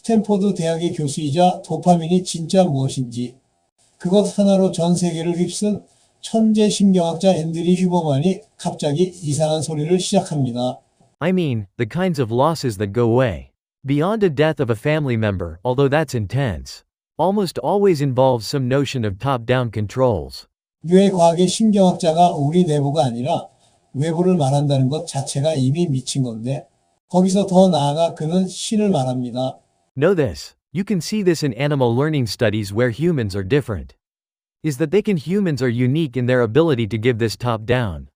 스탠포드 대학의 교수이자 도파민이 진짜 무엇인지 그것 하나로 전 세계를 휩쓴 천재 신경학자 앤드리 휴버만이 갑자기 이상한 소리를 시작합니다. I mean, the kinds of losses that go away beyond a death of a family member, although that's intense, almost always involves some notion of top-down controls. 뇌과학의 신경학자가 우리 내부가 아니라 외부를 말한다는 것 자체가 이미 미친 건데 거기서 더 나아가 그는 신을 말합니다. Know this. You can see this in animal learning studies where humans are different. Is that humans are unique in their ability to give this top-down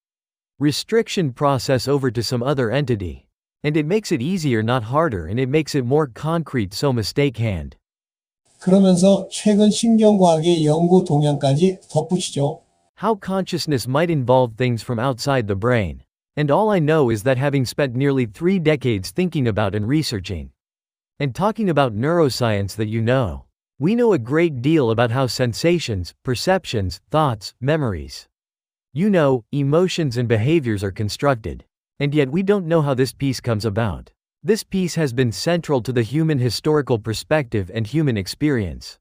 restriction process over to some other entity. And it makes it easier, not harder, and it makes it more concrete, so mistake hand. 그러면서 최근 신경과학의 연구 동향까지 덧붙이죠. How consciousness might involve things from outside the brain. And all I know is that having spent nearly 3 decades thinking about and researching and talking about neuroscience that we know a great deal about how sensations, perceptions, thoughts, memories, emotions and behaviors are constructed. And yet we don't know how this piece comes about. This piece has been central to the human historical perspective and human experience.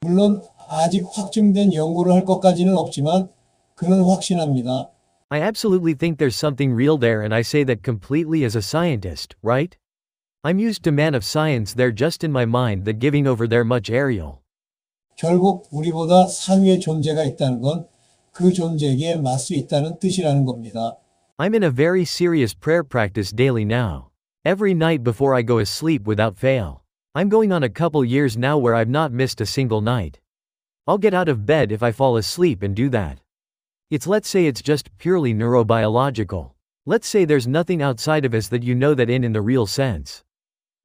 물론 아직 확증된 연구를 할 것까지는 없지만 그는 확신합니다. I absolutely think there's something real there, and I say that completely as a scientist, right? I'm used to man of science there, just in my mind that giving over there much aerial. 결국 우리보다 상위의 존재가 있다는 건 그 존재에게 맞을 수 있다는 뜻이라는 겁니다. I'm in a very serious prayer practice daily now. Every night before I go to sleep without fail. I'm going on a couple years now where I've not missed a single night. I'll get out of bed if I fall asleep and do that. Let's say it's just purely neurobiological. Let's say there's nothing outside of us that that in the real sense.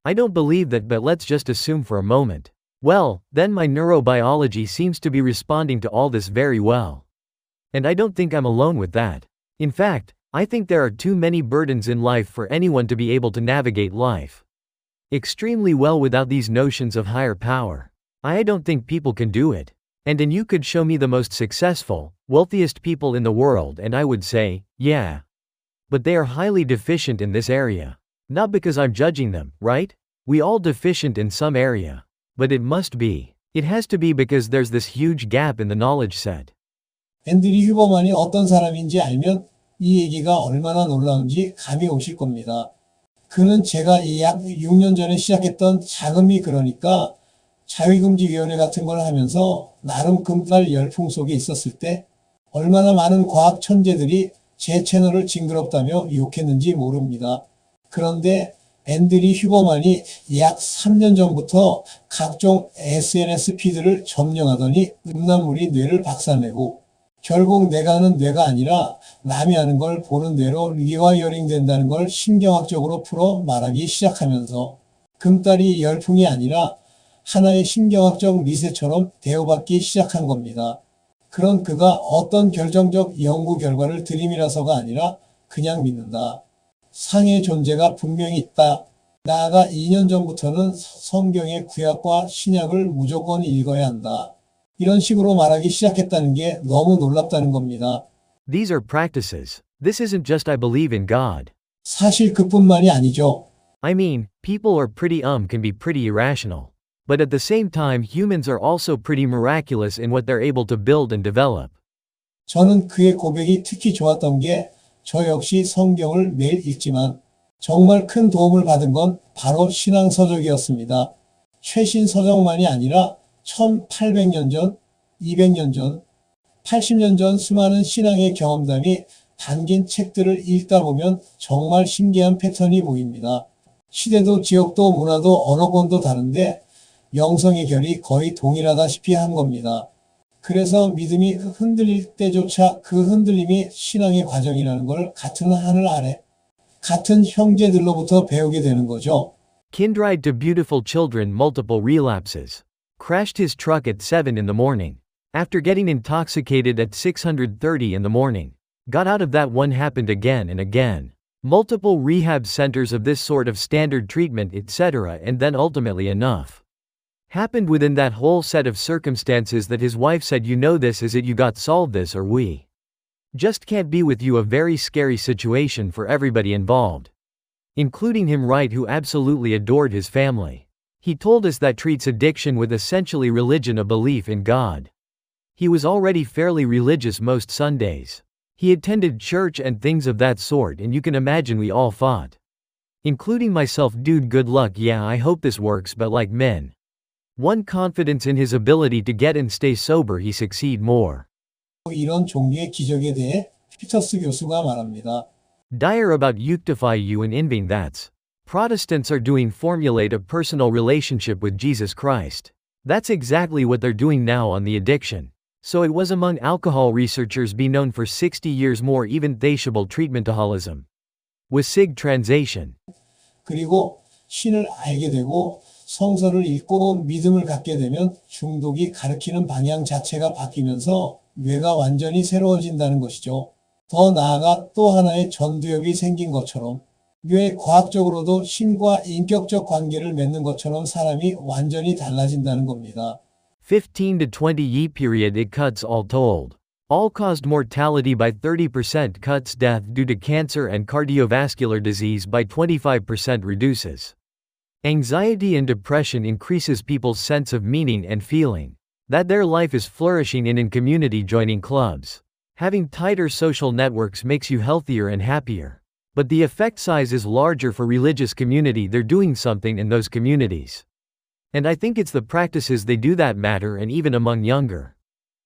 I don't believe that, but let's just assume for a moment. Well, then my neurobiology seems to be responding to all this very well. And I don't think I'm alone with that. In fact, I think there are too many burdens in life for anyone to be able to navigate life extremely well without these notions of higher power. I don't think people can do it. And you could show me the most successful, wealthiest people in the world and I would say, yeah. But they are highly deficient in this area. Not because I'm judging them, right? We all deficient in some area. But it must be. It has to be because there's this huge gap in the knowledge set. 앤드리 휴버만이 어떤 사람인지 알면 이 얘기가 얼마나 놀라운지 감이 오실 겁니다. 그는 제가 약 6년 전에 시작했던 자금이 그러니까 자위금지위원회 같은 걸 하면서 나름 금발 열풍 속에 있었을 때 얼마나 많은 과학 천재들이 제 채널을 징그럽다며 욕했는지 모릅니다. 그런데 앤드리 휴버만이 약 3년 전부터 각종 SNS 피드를 점령하더니 음란물이 뇌를 박살내고 결국 내가 하는 뇌가 아니라 남이 하는 걸 보는 뇌로 리와이어링 된다는 걸 신경학적으로 풀어 말하기 시작하면서 금딸이 열풍이 아니라 하나의 신경학적 리셋처럼 대우받기 시작한 겁니다. 그런 그가 어떤 결정적 연구 결과를 들이밀어서가 아니라 그냥 믿는다. 상의 존재가 분명히 있다. 나아가 2년 전부터는 성경의 구약과 신약을 무조건 읽어야 한다. 이런 식으로 말하기 시작했다는 게 너무 놀랍다는 겁니다. These are practices. This isn't just I believe in God. 사실 그뿐만이 아니죠. I mean, people are can be pretty irrational. But at the same time, humans are also pretty miraculous in what they're able to build and develop. 저는 그의 고백이 특히 좋았던 게 저 역시 성경을 매일 읽지만 정말 큰 도움을 받은 건 바로 신앙서적이었습니다. 최신 서적만이 아니라 1800년 전, 200년 전, 80년 전 수많은 신앙의 경험담이 담긴 책들을 읽다 보면 정말 신기한 패턴이 보입니다. 시대도 지역도 문화도 언어권도 다른데 영성의 결이 거의 동일하다시피 한 겁니다. 그래서 믿음이 흔들릴 때조차 그 흔들림이 신앙의 과정이라는 걸 같은 하늘 아래, 같은 형제들로부터 배우게 되는 거죠. Kindred to beautiful children, multiple relapses. Crashed his truck at 7 in the morning. After getting intoxicated at 6:30 in the morning. Got out of that one, happened again and again. Multiple rehab centers of this sort of standard treatment, etc., and then ultimately enough happened within that whole set of circumstances that his wife said, this is it, you got solved this or we just can't be with you. A very scary situation for everybody involved. Including him, right, who absolutely adored his family. He told us that treats addiction with essentially religion, a belief in God. He was already fairly religious most Sundays. He attended church and things of that sort, and you can imagine we all fought. Including myself. Dude, good luck. Yeah, I hope this works, but like men. One confidence in his ability to get and stay sober, he succeed more. 이런 종류의 기적에 대해 피터스 교수가 말합니다. Dire about Euctify you and envying that's. Protestants are doing formulate a personal relationship with Jesus Christ. That's exactly what they're doing now on the addiction. So it was among alcohol researchers be known for 60 years more even thatiable treatmentaholism. Was sig translation. 그리고 신을 알게 되고 성서를 읽고 믿음을 갖게 되면 중독이 가리키는 방향 자체가 바뀌면서 뇌가 완전히 새로워진다는 것이죠. 더 나아가 또 하나의 전두엽이 생긴 것처럼 뇌 과학적으로도 신과 인격적 관계를 맺는 것처럼 사람이 완전히 달라진다는 겁니다. 15 to 20 year period it cuts all told. All caused mortality by 30%, cuts death due to cancer and cardiovascular disease by 25% reduces. Anxiety and depression increases people's sense of meaning and feeling that their life is flourishing in community, joining clubs. Having tighter social networks makes you healthier and happier. But the effect size is larger for religious community. They're doing something in those communities. And I think it's the practices they do that matter, and even among younger.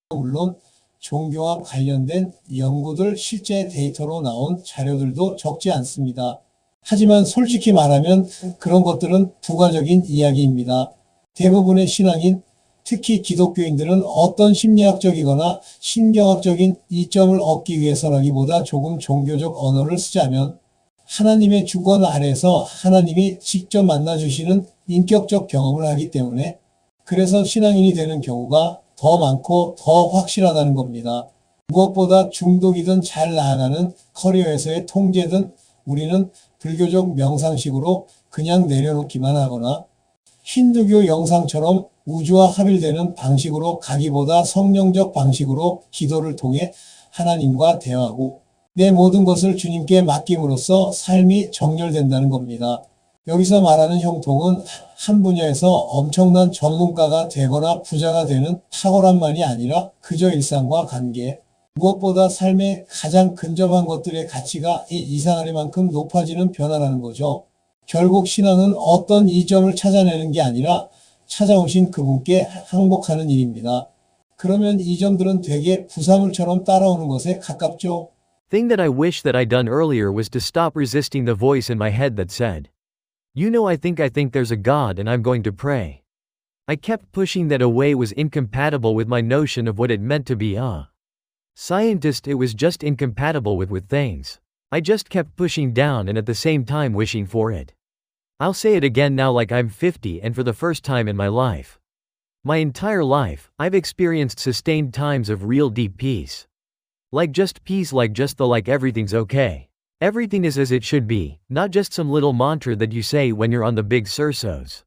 물론 종교와 관련된 연구들 실제 데이터로 나온 자료들도 적지 않습니다. 하지만 솔직히 말하면 그런 것들은 부가적인 이야기입니다. 대부분의 신앙인, 특히 기독교인들은 어떤 심리학적이거나 신경학적인 이점을 얻기 위해서라기보다 조금 종교적 언어를 쓰자면 하나님의 주권 아래서 하나님이 직접 만나주시는 인격적 경험을 하기 때문에 그래서 신앙인이 되는 경우가 더 많고 더 확실하다는 겁니다. 무엇보다 중독이든 잘 나아가는 커리어에서의 통제든 우리는 불교적 명상식으로 그냥 내려놓기만 하거나 힌두교 영상처럼 우주와 합일되는 방식으로 가기보다 성령적 방식으로 기도를 통해 하나님과 대화하고 내 모든 것을 주님께 맡김으로써 삶이 정렬된다는 겁니다. 여기서 말하는 형통은 한 분야에서 엄청난 전문가가 되거나 부자가 되는 탁월함만이 아니라 그저 일상과 관계, 무엇보다 삶의 가장 근접한 것들의 가치가 이상하리만큼 높아지는 변화라는 거죠. 결국 신앙은 어떤 이점을 찾아내는 게 아니라 찾아오신 그분께 항복하는 일입니다. 그러면 이 점들은 되게 부사물처럼 따라오는 것에 가깝죠. Thing that I wish that I'd done earlier was to stop resisting the voice in my head that said, "You know, I think there's a God and I'm going to pray." I kept pushing that away. Was incompatible with my notion of what it meant to be a scientist. It was just incompatible with things. I just kept pushing down and at the same time wishing for it. I'll say it again now, like I'm 50 and for the first time in my life. My entire life, I've experienced sustained times of real deep peace. Like just peace, like everything's okay. Everything is as it should be, not just some little mantra that you say when you're on the big sursos.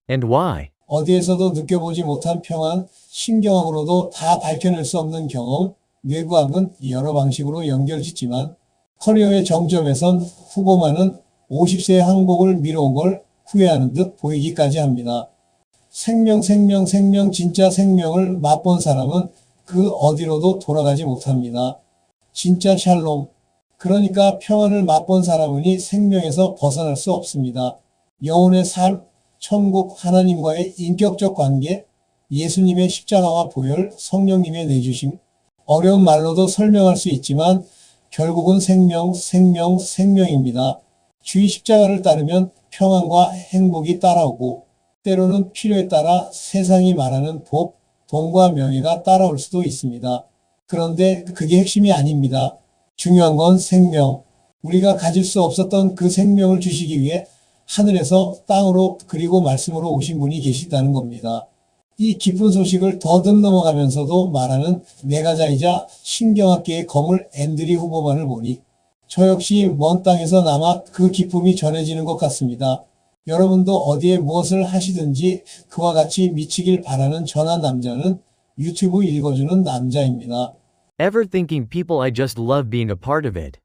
And why? 어디에서도 느껴보지 못한 평안, 신경학으로도 다 밝혀낼 수 없는 경험, 뇌과학은 여러 방식으로 연결짓지만 커리어의 정점에선 후보만은 50세의 항복을 미뤄온 걸 후회하는 듯 보이기까지 합니다. 생명, 진짜 생명을 맛본 사람은 그 어디로도 돌아가지 못합니다. 진짜 샬롬, 그러니까 평안을 맛본 사람은이 생명에서 벗어날 수 없습니다. 영혼의 삶, 천국, 하나님과의 인격적 관계, 예수님의 십자가와 보혈, 성령님의 내주심, 어려운 말로도 설명할 수 있지만 결국은 생명입니다. 주의 십자가를 따르면 평안과 행복이 따라오고 때로는 필요에 따라 세상이 말하는 복, 돈과 명예가 따라올 수도 있습니다. 그런데 그게 핵심이 아닙니다. 중요한 건 생명. 우리가 가질 수 없었던 그 생명을 주시기 위해 하늘에서 땅으로 그리고 말씀으로 오신 분이 계시다는 겁니다. 이 기쁜 소식을 더듬 넘어가면서도 말하는 내가자이자 신경학계의 거물 앤드리 후보만을 보니 저 역시 먼 땅에서 남아 그 기쁨이 전해지는 것 같습니다. 여러분도 어디에 무엇을 하시든지 그와 같이 미치길 바라는 전한 남자는 유튜브 읽어주는 남자입니다. Ever thinking people I just love being a part of it?